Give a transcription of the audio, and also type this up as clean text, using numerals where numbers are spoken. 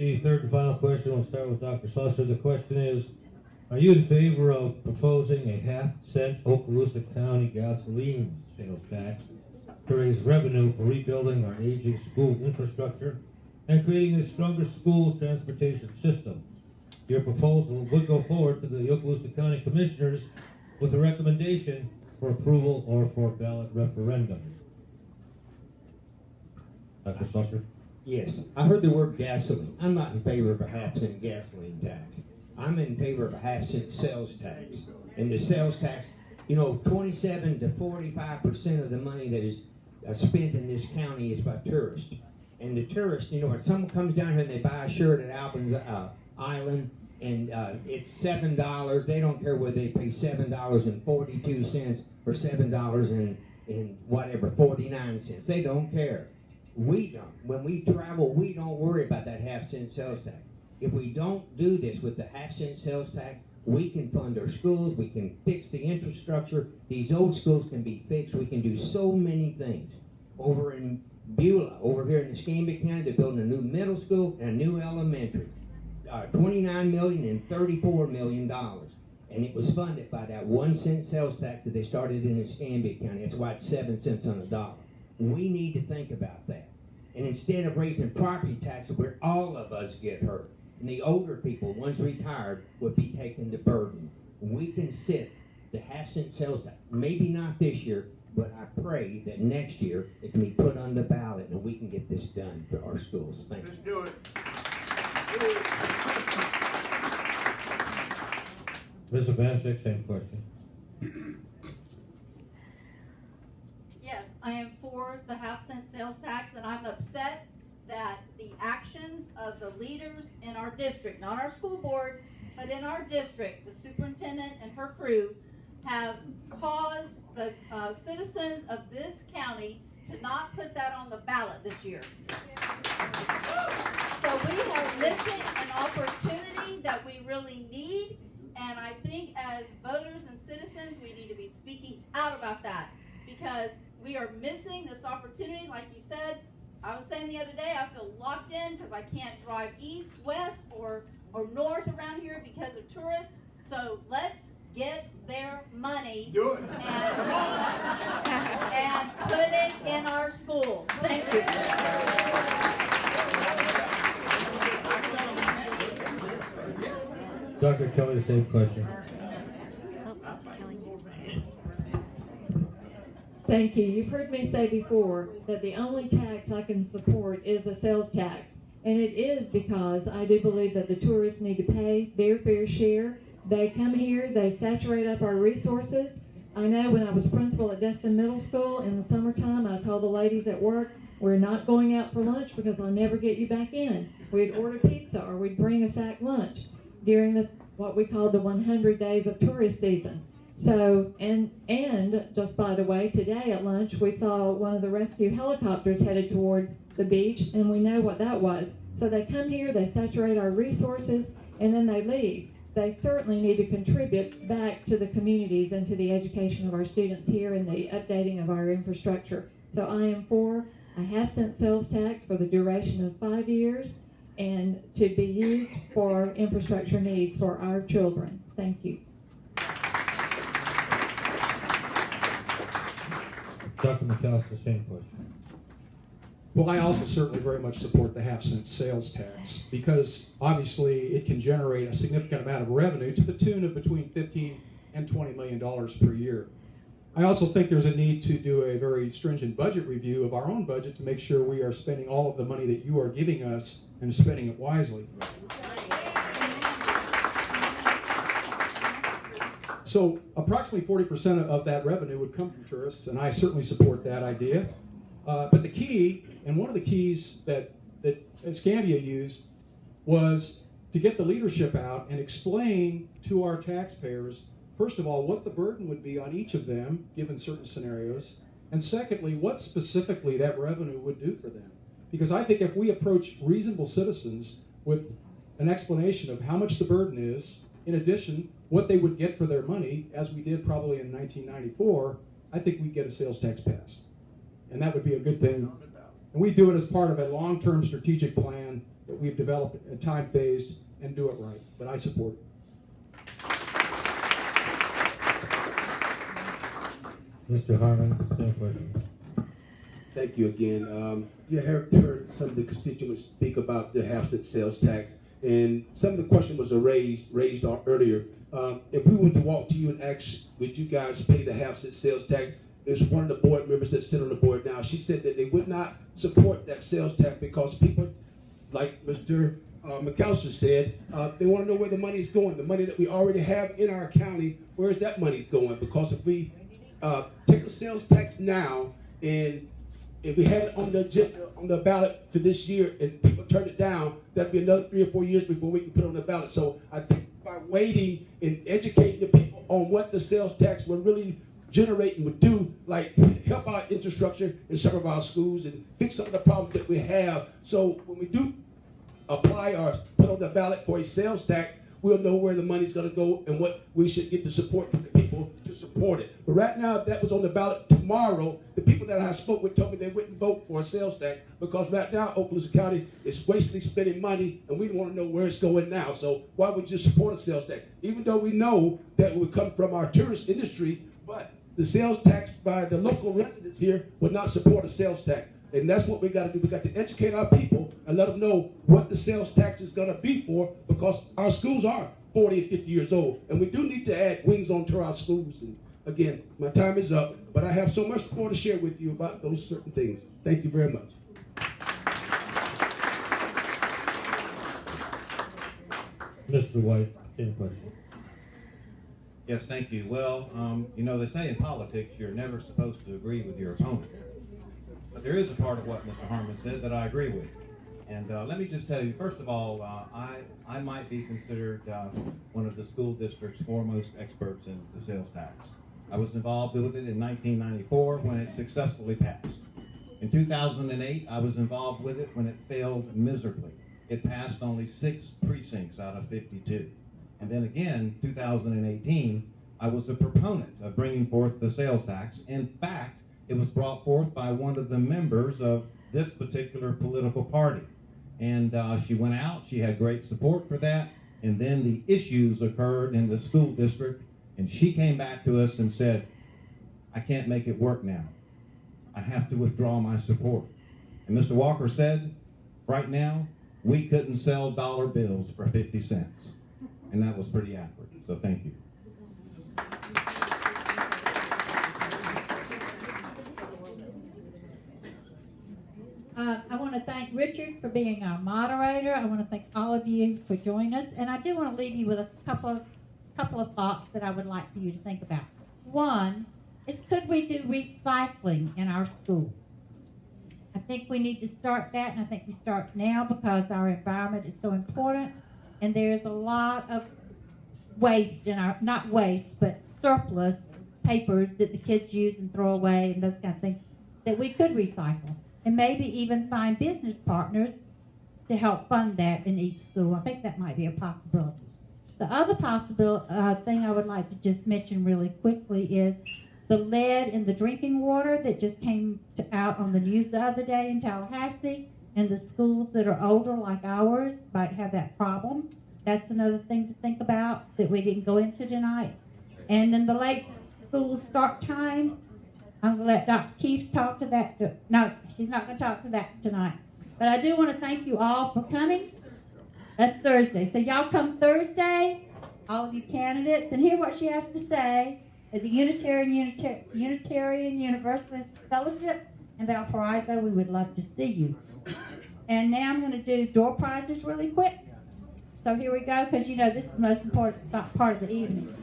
The third and final question, we'll start with Dr. Slusser. The question is, are you in favor of proposing a half-cent Okaloosa County gasoline sales tax to raise revenue for rebuilding our aging school infrastructure and creating a stronger school transportation system? Your proposal would go forward to the Okaloosa County Commissioners with a recommendation for approval or for ballot referendum. Dr. Slusser? Yes, I heard the word gasoline. I'm not in favor of a half-cent gasoline tax. I'm in favor of a half-cent sales tax. And the sales tax, 27 to 45% of the money that is spent in this county is by tourists. And the tourists, when someone comes down here and they buy a shirt at Albin's Island, and it's $7, they don't care whether they pay $7.42 or $7 and whatever, 49 cents. They don't care. We don't. When we travel, we don't worry about that half-cent sales tax. If we don't do this with the half-cent sales tax, we can fund our schools, we can fix the infrastructure, these old schools can be fixed, we can do so many things. Over in Beulah, over here in Escambia County, they're building a new middle school and a new elementary. $29 million and $34 million. And it was funded by that 1 cent sales tax that they started in Escambia County. That's why it's 7 cents on the dollar. We need to think about that. And instead of raising property taxes where all of us get hurt, and the older people, once retired, would be taking the burden. We can sit the half-cent sales tax, maybe not this year, but I pray that next year it can be put on the ballot and we can get this done for our schools. Thank you. Let's do it. Ms. Evanchyk, same question. Yes, I am for the half-cent sales tax, and I'm upset that the actions of the leaders in our district, not our school board, but in our district, the superintendent and her crew, have caused the citizens of this county to not put that on the ballot this year. So we are missing an opportunity that we really need, and I think as voters and citizens, we need to be speaking out about that, because we are missing this opportunity. Like you said, I was saying the other day, I feel locked in because I can't drive east, west, or north around here because of tourists. So let's get their money Do it. and put it in our schools. Thank you. Dr. Kelley, same question. Thank you. You've heard me say before that the only tax I can support is the sales tax. And it is because I do believe that the tourists need to pay their fair share. They come here, they saturate up our resources. I know when I was principal at Destin Middle School in the summertime, I told the ladies at work, we're not going out for lunch because I'll never get you back in. We'd order pizza or we'd bring a sack lunch during what we called the 100 days of tourist season. So, and just by the way, today at lunch, we saw one of the rescue helicopters headed towards the beach, and we know what that was. So they come here, they saturate our resources, and then they leave. They certainly need to contribute back to the communities and to the education of our students here and the updating of our infrastructure. So I am for a half-cent sales tax for the duration of 5 years and to be used for infrastructure needs for our children. Thank you. Dr. McAllister, same question. Well, I also certainly very much support the half-cent sales tax because obviously it can generate a significant amount of revenue to the tune of between $15 and $20 million per year. I also think there's a need to do a very stringent budget review of our own budget to make sure we are spending all of the money that you are giving us and spending it wisely. So approximately 40% of that revenue would come from tourists, and I certainly support that idea. But the key, and one of the keys that Escambia used, was to get the leadership out and explain to our taxpayers, first of all, what the burden would be on each of them, given certain scenarios, and secondly, what specifically that revenue would do for them. Because I think if we approach reasonable citizens with an explanation of how much the burden is, in addition, what they would get for their money, as we did probably in 1994, I think we'd get a sales tax passed. And that would be a good thing. And we do it as part of a long-term strategic plan that we've developed time phased and do it right. But I support it. Mr. Harmon, same question. Thank you again. You heard some of the constituents speak about the half-cent sales tax, and some of the question was raised earlier. If we were to walk to you and ask, would you guys pay the half-cent sales tax? There's one of the board members that sit on the board now. She said that they would not support that sales tax because people, like Mr. McAllister said, they want to know where the money is going. The money that we already have in our county, where is that money going? Because if we take a sales tax now, and if we had it on the agenda, on the ballot for this year, and people turn it down, that'd be another 3 or 4 years before we can put it on the ballot. So I think by waiting and educating the people on what the sales tax would really generate and would do, like help our infrastructure in some of our schools and fix some of the problems that we have. So when we do apply or put on the ballot for a sales tax, we'll know where the money's going to go and what we should get to support from the people to support it. But right now, if that was on the ballot tomorrow, the people that I spoke with told me they wouldn't vote for a sales tax because right now, Okaloosa County is wastefully spending money, and we want to know where it's going now. So why would you support a sales tax? Even though we know that it would come from our tourist industry, but the sales tax by the local residents here would not support a sales tax. And that's what we got to do. We got to educate our people and let them know what the sales tax is going to be for, because our schools are 40 and 50 years old. And we do need to add wings onto our schools. And again, my time is up, but I have so much more to share with you about those certain things. Thank you very much. Mr. White, same question. Yes, thank you. Well, you know, they say in politics you're never supposed to agree with your opponent. But there is a part of what Mr. Harmon said that I agree with. And let me just tell you, first of all, I might be considered one of the school district's foremost experts in the sales tax. I was involved with it in 1994 when it successfully passed. In 2008, I was involved with it when it failed miserably. It passed only 6 precincts out of 52. And then again, 2018, I was a proponent of bringing forth the sales tax. In fact, it was brought forth by one of the members of this particular political party. And she went out, she had great support for that, and then the issues occurred in the school district, and she came back to us and said, I can't make it work now. I have to withdraw my support. And Mr. Walker said, right now, we couldn't sell dollar bills for 50 cents. And that was pretty accurate, so thank you. I want to thank Richard for being our moderator. I want to thank all of you for joining us. And I do want to leave you with a couple of thoughts that I would like for you to think about. One is, could we do recycling in our schools? I think we need to start that, and I think we start now because our environment is so important. And there's a lot of waste in our, not waste, but surplus papers that the kids use and throw away and those kind of things that we could recycle. And maybe even find business partners to help fund that in each school. I think that might be a possibility. The other possible thing I would like to just mention really quickly is the lead in the drinking water that just came out on the news the other day in Tallahassee, and the schools that are older like ours might have that problem. That's another thing to think about that we didn't go into tonight. And then the late school start times, I'm going to let Dr. Keefe talk to that. No, she's not going to talk to that tonight. But I do want to thank you all for coming. That's Thursday. So y'all come Thursday, all of you candidates, and hear what she has to say at the Unitarian Universalist Fellowship in Valparaiso. We would love to see you. And now I'm going to do door prizes really quick. So here we go, because you know this is the most important part of the evening.